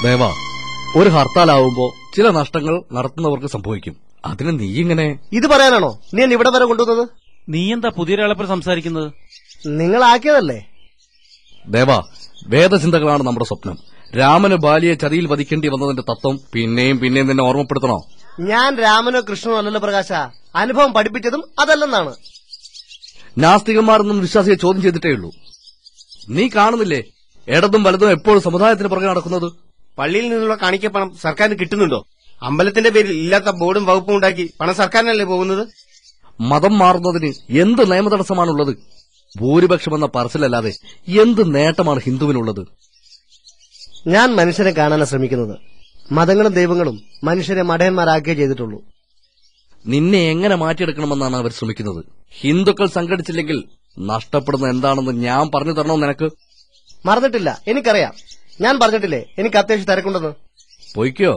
ദേവാ, ഒരു ഹർത്താലാവുമ്പോ ചില നഷ്ടങ്ങൾ നടത്തുന്നവർക്ക് സംഭവിക്കും. അതിന് നീ ഇങ്ങനെ ഇത് പറയാനാണോ നീ എന്നെ ഇവിടെ വരെ കൊണ്ടുവന്നത്? നീ എന്താ പുതിയൊരാളെപ്പോ സംസാരിക്കുന്നത്? നിങ്ങളാക്കിയതല്ലേ? ദേവാ, വേദചിന്തകളാണ് നമ്മുടെ സ്വപ്നം. രാമന് ബാലിയെ ചതിയിൽ വധിക്കേണ്ടി വന്നതിന്റെ തത്വം പിന്നെയും പിന്നെയും നിന്നെ ഓർമ്മപ്പെടുത്തണോ? ഞാൻ രാമനോ കൃഷ്ണനോ അല്ലല്ലോ പ്രകാശ. അനുഭവം പഠിപ്പിച്ചതും അതല്ലെന്നാണ്. നാസ്തികന്മാരൊന്നും വിശ്വാസിയെ ചോദ്യം ചെയ്തിട്ടേ ഉള്ളൂ. നീ കാണുന്നില്ലേ ഇടതും വലതും എപ്പോഴും സമുദായത്തിന് പുറകെ നടക്കുന്നത്? പള്ളിയിൽ നിന്നുള്ള കാണിക്കപ്പണം സർക്കാരിന് കിട്ടുന്നുണ്ടോ? അമ്പലത്തിന്റെ പേരിൽ ഇല്ലാത്ത ബോർഡും വകുപ്പും ഉണ്ടാക്കി പണം സർക്കാരിനല്ലേ പോകുന്നത്? മതം മാറുന്നതിന് എന്ത് നിയമതടസ്സമാണുള്ളത്? ഭൂരിപക്ഷമെന്ന പറച്ചിലല്ലാതെ എന്ത് നേട്ടമാണ് ഹിന്ദുവിനുള്ളത്? ഞാൻ മനുഷ്യനെ കാണാനാണ് ശ്രമിക്കുന്നത്. മതങ്ങളും ദൈവങ്ങളും മനുഷ്യരെ മടയന്മാരാക്കുകയേ ചെയ്തിട്ടുള്ളൂ. നിന്നെ എങ്ങനെ മാറ്റിയെടുക്കണമെന്നാണ് അവർ ശ്രമിക്കുന്നത്. ഹിന്ദുക്കൾ സംഘടിച്ചില്ലെങ്കിൽ നഷ്ടപ്പെടുന്ന എന്താണെന്ന് ഞാൻ പറഞ്ഞു തരണോ നിനക്ക്? മറന്നിട്ടില്ല, എനിക്കറിയാം. ഞാൻ പറഞ്ഞിട്ടില്ലേ എനിക്ക് അത്യാവശ്യം തിരക്കുണ്ടെന്ന്. പൊയ്ക്കോ.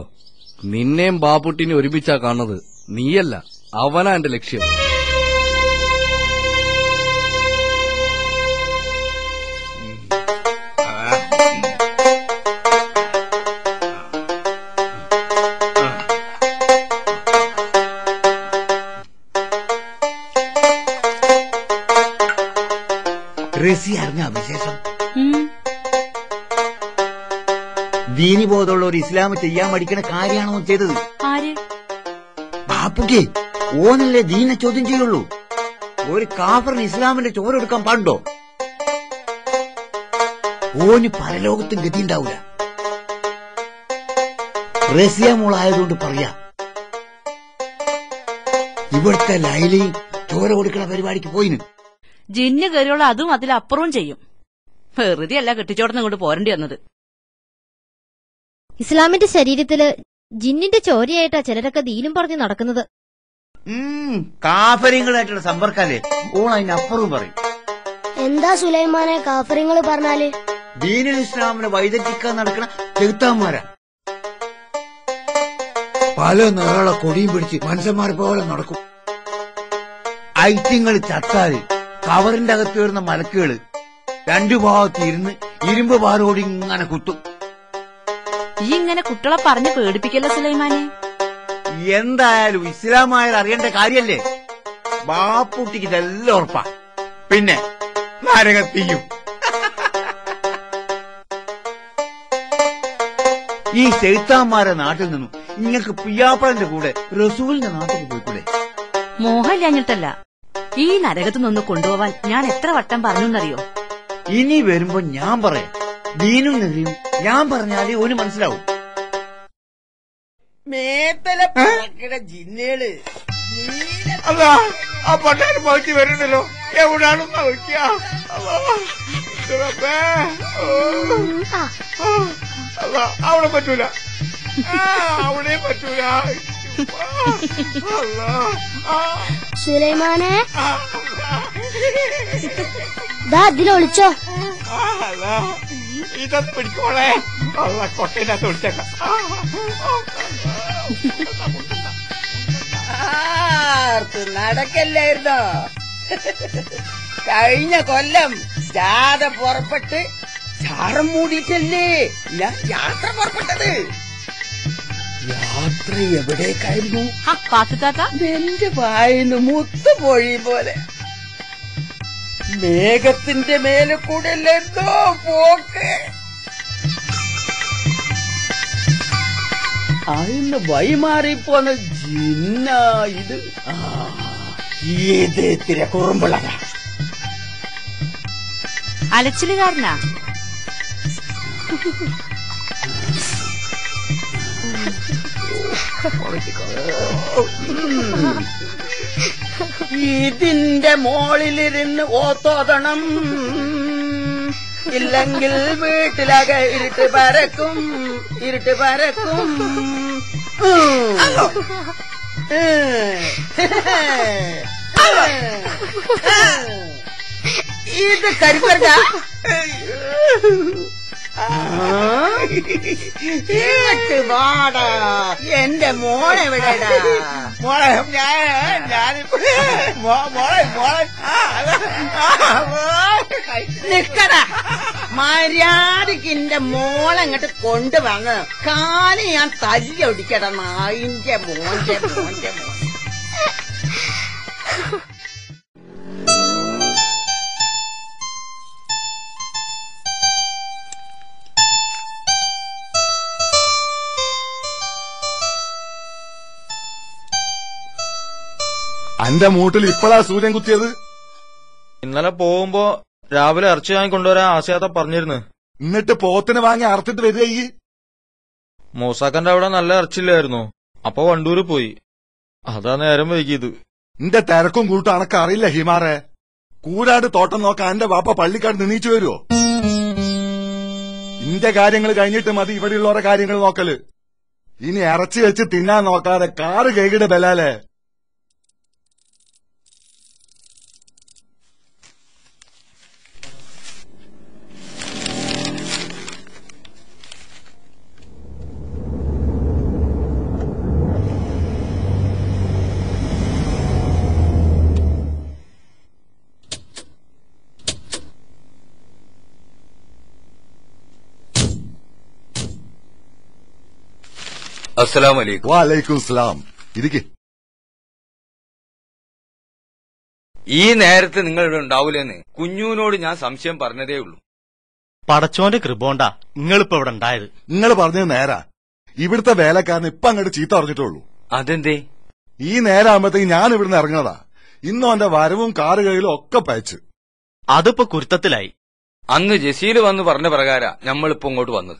നിന്നെയും ബാപ്പുട്ടിനെ ഒരുമിച്ചാ കാണുന്നത്. നീയല്ല, അവനാ എന്റെ ലക്ഷ്യം. റസി അറിഞ്ഞ വിശേഷം? ദീനിബോധമുള്ള ഒരു ഇസ്ലാം ചെയ്യാൻ മടിക്കണ കാര്യമാണോ ചെയ്തത്? ബാപ്പുട്ടി ഓനല്ലേ ദീനെ ചോദ്യം ചെയ്യുള്ളൂ. ഒരു കാഫറിന് ഇസ്ലാമിന്റെ ചോരെടുക്കാൻ പാടുണ്ടോ? ഓന് പരലോകത്തും ഗതി ഉണ്ടാവൂല. റസിയ മോളായതുകൊണ്ട് പറയാ, ഇവിടുത്തെ ലൈലി ചോര കൊടുക്കണ പരിപാടിക്ക് പോയിന്. ജിന്ന് കയറിയുള്ള അതും അതിലപ്പുറവും ചെയ്യും. വെറുതെ അല്ല കെട്ടിച്ചോടന്ന് കൊണ്ട് പോരേണ്ടി വന്നത്. ഇസ്ലാമിന്റെ ശരീരത്തില് ജിന്നിന്റെ ചോരയായിട്ടാ ചിലരൊക്കെ ദീനും പറഞ്ഞു നടക്കുന്നത്. കാഫര്യങ്ങളായിട്ടുള്ള സമ്പർക്കല്ലേ ഓൾ അതിനപ്പുറവും പറയും. എന്താ സുലൈമാനെ കാഫര്യങ്ങൾ പറഞ്ഞാല്? ദീനുൽ ഇസ്ലാമിനെ വൈദഗ്ധിക്കാൻ നടക്കണ ചെറുത്താന്മാരാ. പല നിറള കൊടിയും പിടിച്ച് മനുഷ്യന്മാരെ പോലെ നടക്കും. ഐറ്റിങ്ങൾ ചത്താല് കവറിന്റെ അകത്ത് വരുന്ന മലക്കുകള് രണ്ടു ഭാഗത്ത് ഇരുന്ന് ഇരുമ്പ് പാറോടി ഇങ്ങനെ കുത്തും. ഈ ഇങ്ങനെ കുട്ടികളെ പറഞ്ഞ് പേടിപ്പിക്കല്ല സുലൈമാനെ. എന്തായാലും ഇസ്ലാമായാലും അറിയേണ്ട കാര്യല്ലേ? ബാപ്പൂട്ടിക്ക് ഇതെല്ലാം ഉറപ്പാ. പിന്നെ നരകത്തിയും. ഈ ചെഴുത്താന്മാരെ നാട്ടിൽ നിന്നും നിങ്ങൾക്ക് പിയാപ്പളന്റെ കൂടെ റസൂലിന്റെ നാട്ടിൽ പോയിക്കൂടെ? മോഹമില്ലാഞ്ഞിട്ടല്ല, ഈ നരകത്ത് നിന്ന് കൊണ്ടുപോവാൻ ഞാൻ എത്ര വട്ടം പറഞ്ഞെന്നറിയോ? ഇനി വരുമ്പോ ഞാൻ പറയാം. ദീനും നെറിയും ഞാൻ പറഞ്ഞാലേ ഓന് മനസ്സിലാവും. മേത്തല ജിന്നേള് അല്ലാ, ആ പണ്ടാരം പോയിട്ട് വരുന്നുണ്ടല്ലോ. എവിടാണെന്ന് നോക്കിയാ അവിടെ പറ്റൂല, അവിടെ പറ്റൂല. സുലൈമാനെ അതിലൊളിച്ചോ? ഇതൊന്ന് പിടിക്കോളെ. കൊട്ടയിനകത്ത് ഒളിച്ചേക്കാം. നടക്കല്ലായിരുന്നോ? കഴിഞ്ഞ കൊല്ലം ജാഥ പുറപ്പെട്ട് ചാരം മൂടിയിട്ടല്ലേ ഞാൻ യാത്ര പുറപ്പെട്ടത്. യാത്ര എവിടേക്കായിരുന്നു? എന്റെ വായിന്ന് മുത്തുപൊഴി പോലെ. മേഘത്തിന്റെ മേലെ കൂടെ അല്ലായിരുന്നോ പോക്ക്? അന്ന് വഴിമാറിപ്പോന്ന ജിന്ന ഇത്. ഇത് ഇത്തിരി കുറുമ്പുള്ളതാ. അലച്ചിലുകാരനാ. ഇതിന്റെ മോളിലിരുന്ന് ഓത്തോതണം, ഇല്ലെങ്കിൽ വീട്ടിലകെ ഇരുട്ട് പരക്കും, ഇരുട്ട് പരക്കും. ഇത് കരിപ്പറ വാടാ. എന്റെ മോളെവിടെടാ? മോളെ ഞാനിപ്പോ മോളെ നിക്കടാ. മര്യാദക്ക് എന്റെ മോളെങ്ങോട്ട് കൊണ്ടുവന്ന് കാലി ഞാൻ തല്ലി ഒടിക്കട നായിന്റെ മോന്റെ മോന്റെ മോൻ. അന്റെ മൂട്ടിൽ ഇപ്പോഴാ സൂര്യൻ കുത്തിയത്? ഇന്നലെ പോകുമ്പോ രാവിലെ ഇറച്ചി വാങ്ങി കൊണ്ടുവരാൻ ആശയാത്ത പറഞ്ഞിരുന്നു. എന്നിട്ട് പോത്തിനെ വാങ്ങി അറുത്തിട്ട് വരിക ഈ മൂസാക്കന്റെ അവിടെ നല്ല ഇറച്ചില്ലായിരുന്നു. അപ്പൊ വണ്ടൂര് പോയി. അതാ നേരം വൈകിയത്. നിന്റെ തിരക്കും കൂട്ടും അനക്ക് അറിയില്ല ഹിമാറെ. കൂരാട് തോട്ടം നോക്കാൻ എന്റെ വാപ്പ പള്ളിക്കാട് നിന്നീച്ചു വരുവോ? ഇന്റെ കാര്യങ്ങൾ കഴിഞ്ഞിട്ട് മതി ഇവിടെയുള്ളവരെ കാര്യങ്ങൾ നോക്കല്. ഇനി ഇറച്ചി വെച്ച് തിന്നാൻ നോക്കാതെ കാറ് കേകിടെ ബലാലേ. അസ്സലാമലൈക്കും. വാലൈക്കും സ്ലാം. ഇരിക്കെ. ഈ നേരത്തെ നിങ്ങൾ ഇവിടെ ഉണ്ടാവൂലെന്ന് കുഞ്ഞുവിനോട് ഞാൻ സംശയം പറഞ്ഞതേ ഉള്ളൂ. പടച്ചോന്റെ കൃപോണ്ടാ നിങ്ങളിപ്പോ ഇവിടെ ഉണ്ടായത്. നിങ്ങൾ പറഞ്ഞത് നേരാ. ഇവിടുത്തെ വേലക്കാരന് ഇപ്പൊ അങ്ങോട്ട് ചീത്ത പറഞ്ഞിട്ടുള്ളൂ. അതെന്തേ? ഈ നേരാകുമ്പത്തേക്ക് ഞാൻ ഇവിടുന്ന് ഇറങ്ങണതാ. ഇന്നും അവന്റെ വരവും കാറുകളിലും ഒക്കെ പയച്ച്. അതിപ്പോ കുരുത്തത്തിലായി. അന്ന് ജസീല് വന്ന് പറഞ്ഞ പ്രകാര നമ്മളിപ്പോ ഇങ്ങോട്ട് വന്നത്.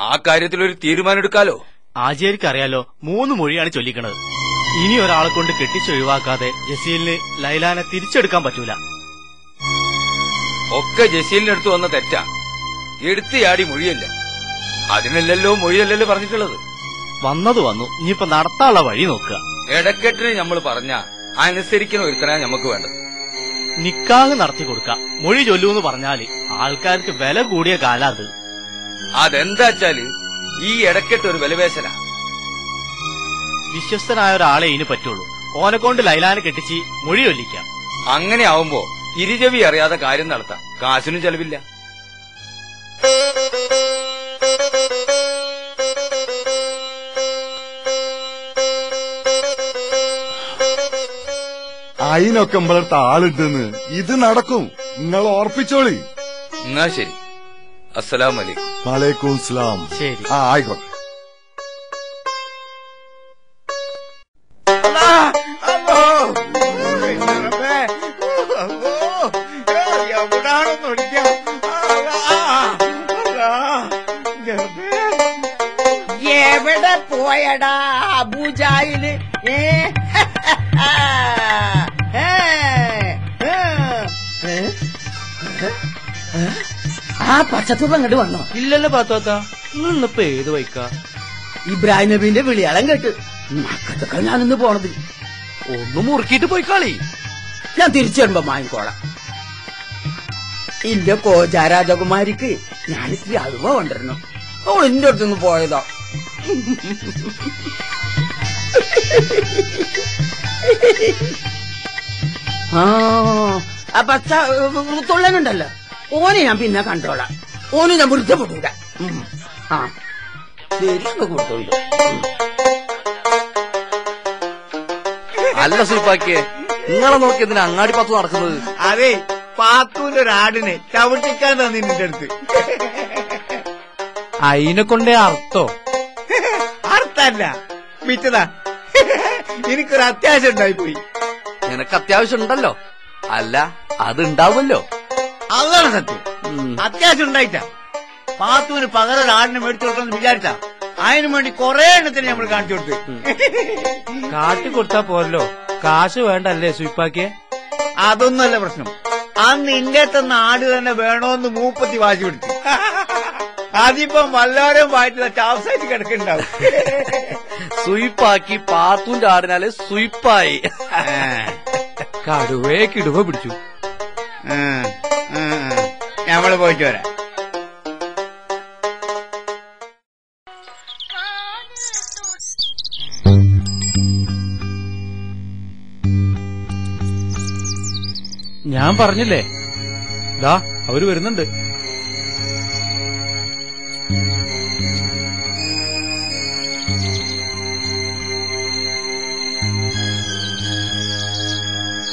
ആ കാര്യത്തിൽ ഒരു തീരുമാനം എടുക്കാലോ. ആചാര്യക്കറിയാലോ 3 മൊഴിയാണ് ചൊല്ലിക്കണത്. ഇനി ഒരാളെ കൊണ്ട് കെട്ടിച്ചൊഴിവാക്കാതെ ജസീലിന് ലൈലാനെ തിരിച്ചെടുക്കാൻ പറ്റൂല. ഒക്കെ ജസീലിന്റെ അടുത്ത് വന്ന തെറ്റാ. എടുത്തിയാടി മൊഴിയല്ല. അതിനല്ലല്ലോ മൊഴിയല്ലല്ലോ പറഞ്ഞിട്ടുള്ളത്. വന്നത് വന്നു. ഇനിയിപ്പോ നടത്താനുള്ള വഴി നോക്കുക. ഇടക്കെട്ടിന് നമ്മൾ പറഞ്ഞ അനുസരിക്കുന്ന ഒരുത്തനാ നമുക്ക് വേണ്ടത്. നിക്കാഹ് നടത്തി കൊടുക്കാം. മൊഴി ചൊല്ലൂന്ന് പറഞ്ഞാല് ആൾക്കാർക്ക് വില കൂടിയ കാലാത്. അതെന്താച്ചാല് ഈ ഇടക്കെട്ട് ഒരു വിലപേശല. വിശ്വസ്തനായ ഒരാളെ ഇതിന് പറ്റുള്ളൂ. ഓനെ കൊണ്ട് ലൈലാനെ കെട്ടിച്ച് മൊഴി ചൊല്ലിക്കാം. അങ്ങനെ ആവുമ്പോ ഇരുചവി അറിയാതെ കാര്യം നടത്താം. കാശിനും ചെലവില്ല. അതിനൊക്കെ നമ്മളടുത്ത് ആളുണ്ടെന്ന്. ഇത് നടക്കും. നിങ്ങൾ ഓർപ്പിച്ചോളി. എന്നാ ശരി. അസ്സലാമലൈക്കും. വലൈക്കും സ്ലാം. ശരി. ആയിക്കോട്ടെ. എവിടെ പോയടാ അബൂജായില്? ആ പച്ചത്തുമ്പ് അങ്ങോട്ട് വന്നോ? ഇല്ലല്ലോ പാത്താത്ത, നിന്നിപ്പോ ഏത് വൈക്കാ? ഇബ്രാഹിം നബീന്റെ വിളിയാളം കേട്ട് മക്കത്തൊക്കെ ഞാനിന്ന് പോണത്. ഒന്ന് മുറുക്കിയിട്ട് പോയി കളി. ഞാൻ തിരിച്ചു വരുമ്പോ വാങ്ങിക്കോളാം. ഇന്റെ കോജ രാജകുമാരിക്ക് ഞാനിത്തിരി അലുവ കൊണ്ടിരുന്നു. അവൾ എന്റെ അടുത്തുനിന്ന് പോയതാ. ആ പച്ച തുള്ളനുണ്ടല്ലോ, ഓനെ ഞാൻ പിന്നെ കണ്ടോളാം. ഓന് ഞാൻ വൃത്തപ്പെടൂല. ആ ശരിയൊക്കെ കൊടുത്തോളൂ. അല്ല സൂപ്പാക്കിയെ, നിങ്ങളെ നോക്കി എന്തിനാ അങ്ങാടി പത്ത് നടക്കുന്നത്? അതെ, പാത്തൂന്റെ ഒരാടിനെ ചവിട്ടിക്കാൻ തന്നെ നിന്റെ അടുത്ത്. അയിനെ കൊണ്ടേ അർത്ഥോ? അർത്ഥല്ല, വിറ്റതാ. എനിക്കൊരു അത്യാവശ്യം ഉണ്ടായിപ്പോയി. നിനക്ക് അത്യാവശ്യം ഉണ്ടല്ലോ. അല്ല, അതുണ്ടാവുമല്ലോ. അതാണ് സത്യം. അത്യാവശ്യം ഉണ്ടായിട്ടാ പാത്തൂന് പകരം ഒരാടിനെ മേടിച്ചു കൊടുക്കണമെന്ന് വിചാരിച്ചാ. അതിനു വേണ്ടി കൊറേ എണ്ണത്തിന് നമ്മൾ കാണിച്ചു കൊടുത്ത്. കാട്ടിക്കൊടുത്താ പോരല്ലോ, കാശ് വേണ്ടല്ലേ സുയിപ്പാക്കിയെ? അതൊന്നുമല്ല പ്രശ്നം. അന്ന് ഇന്നത്തെ നാട് തന്നെ വേണോന്ന് മൂപ്പത്തി വാശി പിടിച്ചു. അതിപ്പം വല്ലവരും വായിട്ടില്ല ചാവസായിട്ട് കിടക്കുന്നുണ്ടാവും. സുയിപ്പാക്കി പാത്തൂന്റെ ആടിനാല് സുയിപ്പായി. കടുവേ കിടുവ പിടിച്ചു. ഞമ്മള് പോയിട്ട് വരാം. ഞാൻ പറഞ്ഞില്ലേ, ദാ അവര് വരുന്നുണ്ട്.